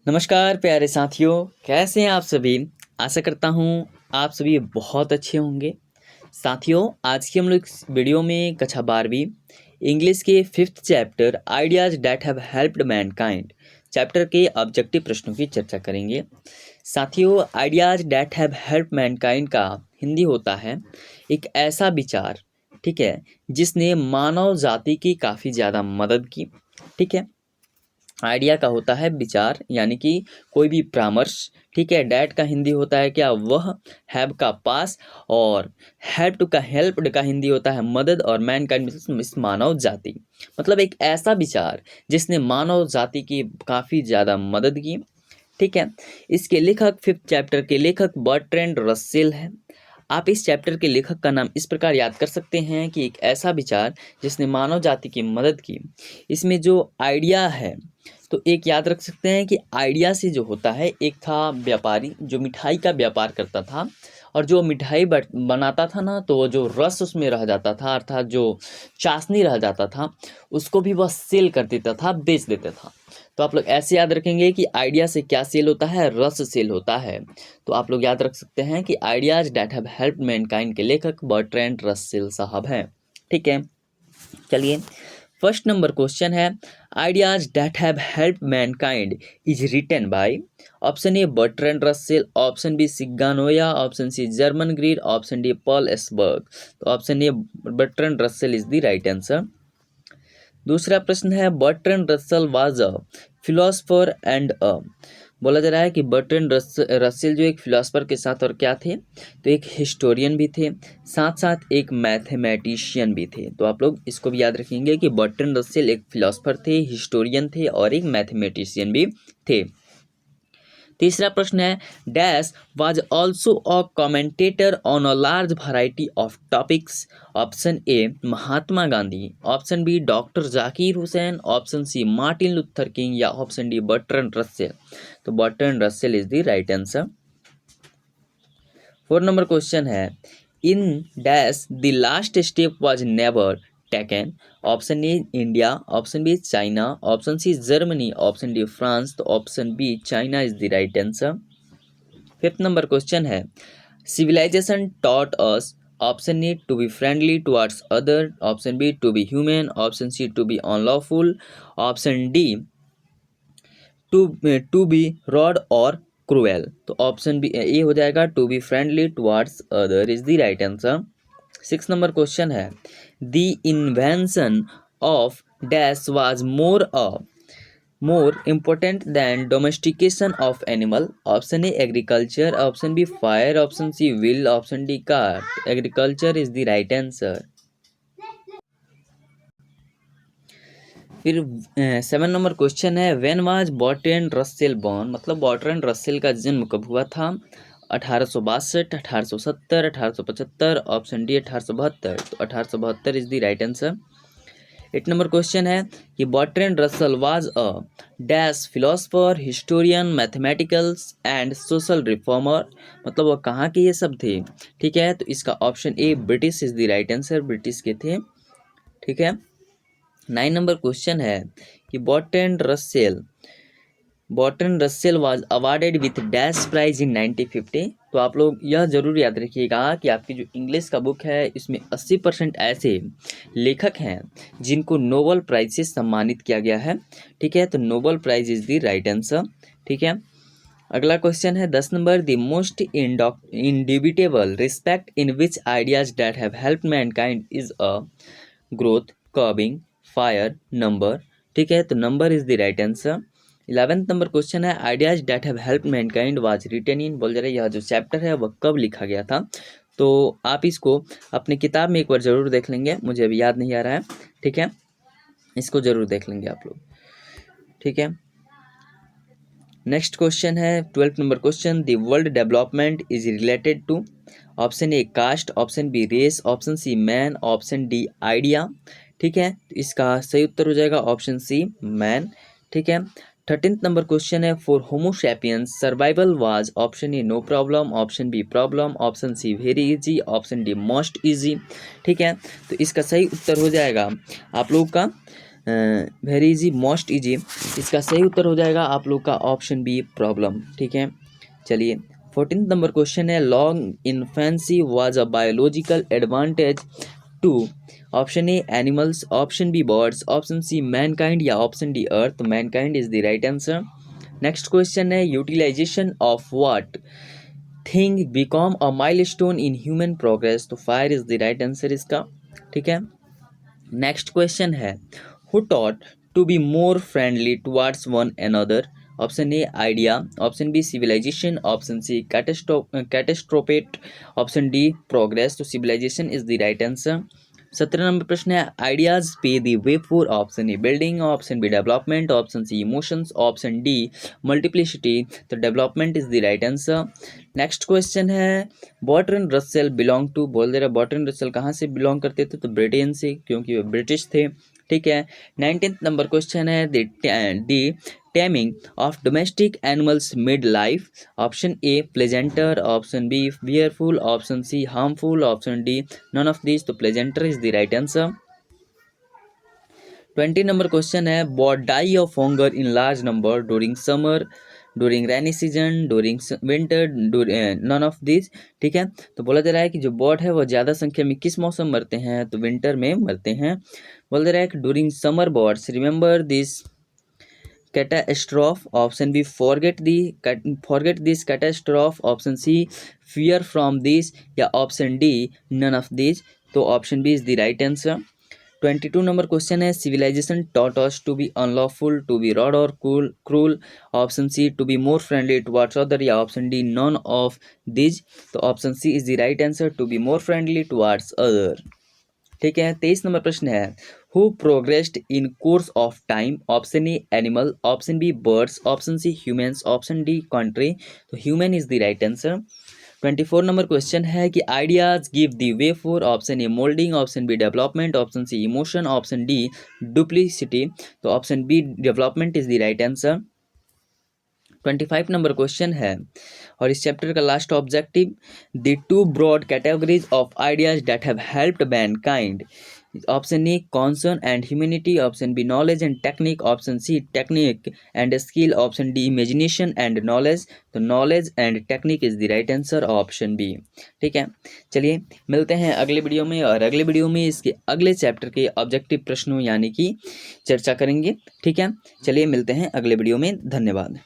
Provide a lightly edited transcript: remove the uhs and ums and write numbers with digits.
नमस्कार प्यारे साथियों, कैसे हैं आप सभी। आशा करता हूँ आप सभी बहुत अच्छे होंगे। साथियों, आज की हम लोग इस वीडियो में कक्षा 12वीं इंग्लिश के 5th chapter ideas that have helped Mankind chapter के ऑब्जेक्टिव प्रश्नों की चर्चा करेंगे। साथियों, ideas that have helped Mankind का हिंदी होता है एक ऐसा विचार, ठीक है, जिसने मानव जाति की काफ़ी ज़्यादा मदद की। ठीक है, आइडिया का होता है विचार, यानी कि कोई भी परामर्श। ठीक है, डैट का हिंदी होता है क्या, वह। हैव का पास, और हेल्प्ड का हिंदी होता है मदद, और मैन काइंड मानव जाति। मतलब एक ऐसा विचार जिसने मानव जाति की काफ़ी ज़्यादा मदद की। ठीक है, इसके लेखक 5th चैप्टर के लेखक बर्ट्रैंड रसेल है। आप इस चैप्टर के लेखक का नाम इस प्रकार याद कर सकते हैं कि एक ऐसा विचार जिसने मानव जाति की मदद की। इसमें जो आइडिया है, तो एक याद रख सकते हैं कि आइडिया से जो होता है, एक था व्यापारी जो मिठाई का व्यापार करता था, और जो मिठाई बनाता था ना, तो जो रस उसमें रह जाता था, अर्थात जो चाशनी रह जाता था, उसको भी वह सेल कर देता था, बेच देता था। तो आप लोग ऐसे याद रखेंगे कि आइडिया से क्या सेल होता है, रस सेल होता है। तो आप लोग याद रख सकते हैं कि ideas that have helped mankind के लेखक बर्ट्रैंड रसेल साहब हैं। ठीक है, चलिए फर्स्ट नंबर क्वेश्चन है, ideas that have helped mankind is written by. Option A Bertrand Russell, option B सिग्गानोया, option C Germaine Greer, option D Paul Esberg. तो option A Bertrand Russell is the right answer. दूसरा प्रश्न है, Bertrand Russell was a philosopher and a. बोला जा रहा है कि बर्ट्रैंड रसेल जो एक फिलोसफर के साथ और क्या थे, तो एक हिस्टोरियन भी थे, साथ साथ एक मैथमेटिशियन भी थे। तो आप लोग इसको भी याद रखेंगे कि बर्ट्रैंड रसेल एक फिलोसफर थे, हिस्टोरियन थे, और एक मैथमेटिशियन भी थे। तीसरा प्रश्न है, dash was also a commentator on a large variety of topics. Option A Mahatma Gandhi, option B doctor Zakir Hussain, option C Martin Luther King, या ऑप्शन डी बर्ट्रैंड रसेल। तो Bertrand Russell is the right answer. 4 number question है, in dash the last step was never taken. Option A India, option B China, option C Germany, option D France. तो option B China is the right answer. 5th number question है, civilisation taught us. Option A to be friendly towards other, option B to be human, option C to be unlawful, option D to be rude और cruel. तो option B A हो जाएगा, to be friendly towards other is the right answer. 6 number question है, the invention of dash was more important than domestication of animal. Option A agriculture, option B fire, option C will, option D car. Agriculture is the right answer. फिर 7 number question है, when was Bertrand Russell born. मतलब Bertrand Russell का जन्म कब हुआ था, 1862, 1870, 1875, option D 1872। तो 1872 is the right answer. 8 number question है कि Bertrand Russell was a dash philosopher, historian, mathematicals and social reformer. मतलब वह कहाँ के ये सब थे। ठीक है, तो इसका option A British is the right answer, British के थे। ठीक है, 9 नंबर क्वेश्चन है कि Bertrand Russell was awarded with dash prize in 1950। तो आप लोग यह जरूर याद रखिएगा कि आपकी जो इंग्लिश का बुक है, इसमें 80% ऐसे लेखक हैं जिनको नोबेल प्राइज से सम्मानित किया गया है। ठीक है, तो Nobel prize is the right answer. ठीक है, अगला क्वेश्चन है 10 number, the most indubitable respect in which ideas that have helped mankind is a growth, curving, fire, number. ठीक है, तो number is the right answer. 11th number question है, ideas that have helped mankind was written in. बोल रहे यह जो chapter है वह कब लिखा गया था। तो आप इसको अपनी किताब में एक बार जरूर देख लेंगे, मुझे अभी याद नहीं आ रहा है। ठीक है, इसको जरूर देख लेंगे आप लोग। ठीक है, नेक्स्ट क्वेश्चन है 12th number question, the world development is related to. Option A caste, option B race, option C man, option D idea. ठीक है, तो इसका सही उत्तर हो जाएगा ऑप्शन सी मैन। ठीक है, 13th नंबर क्वेश्चन है, for homo sapiens survival was. Option A no problem, option B problem, option C very easy, option D most easy. ठीक है, तो इसका सही उत्तर हो जाएगा आप लोगों का वेरी इजी, मोस्ट इजी। इसका सही उत्तर हो जाएगा आप लोग का ऑप्शन बी, प्रॉब्लम। ठीक है, चलिए 14 नंबर क्वेश्चन है, long infancy was a biological advantage to option A animals, option B birds, option C mankind या option D earth. Mankind is the right answer. Next question है, utilization of what thing become a milestone in human progress. तो fire is the right answer इसका। ठीक है, next question है, who taught to be more friendly towards one another. Option A idea, option B civilization, option C catastrophe, option D progress. तो civilization is the right answer. 17 number प्रश्न है, ideas pave the way for option A building, option B development, option C emotions, option D multiplicity. तो development is the right answer. Next question है, Bertrand Russell belong to, बोल दे रहा Bertrand Russell कहाँ से belong करते थे, तो ब्रिटेन से, क्योंकि वो ब्रिटिश थे। ठीक है, 19th नंबर क्वेश्चन है, the taming of domestic animals made life. Option A pleasanter, option B fearful, option C harmful, option D none of this. तो pleasanter is the right answer. 20 number question है, bird die of hunger in large number during summer, during rainy season, during winter, none of this. ठीक है, तो बोला जा रहा है कि जो बर्ड है वो ज़्यादा संख्या में किस मौसम मरते हैं, तो विंटर में मरते हैं। बोल दे रहा है कि during summer birds remember this catastrophe, option B forget this catastrophe, option C fear from this या option D none of these। तो option B is the right answer। 22 number question है, civilization taught us to be unlawful, to be rude or cruel, option C to be more friendly towards other या option D none of these। तो option C is the right answer, to be more friendly towards other। ठीक है, 23 number प्रश्न है, who progressed in course of time. Option A animal, option B birds, option C humans, option D country. तो human is the right answer. 24 number question है कि ideas give the way for, option A moulding, option B development, option C emotion, option D duplicity. तो option B development is the right answer. 25 number question है और इस chapter का last objective, the to broad categories of ideas that have helped mankind. Option A concern and humanity, option B knowledge and technique, option C technique and skill, option D imagination and knowledge. तो knowledge and technique is the right answer, option B. ठीक है, चलिए मिलते हैं अगले video में, और अगले वीडियो में इसके अगले चैप्टर के ऑब्जेक्टिव प्रश्नों यानी कि चर्चा करेंगे। ठीक है, चलिए मिलते हैं अगले वीडियो में, धन्यवाद।